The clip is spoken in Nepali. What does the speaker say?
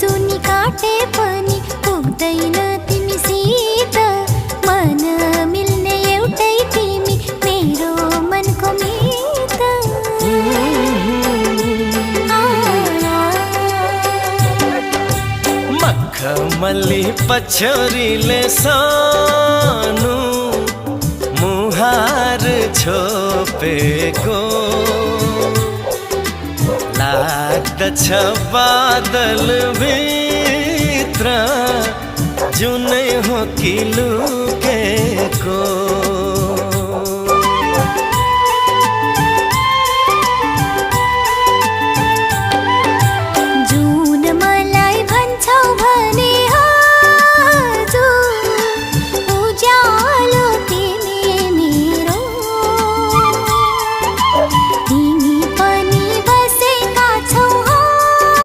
जुनी काटे पनि पुग्दैन तिमीसित मन मिल्ने एउटै तिमी मेरो मनको मित मखमली पछौरीले सानो मुहार छोपेको लाग्दछ बादल भित्र जुनै हो कि लुकेको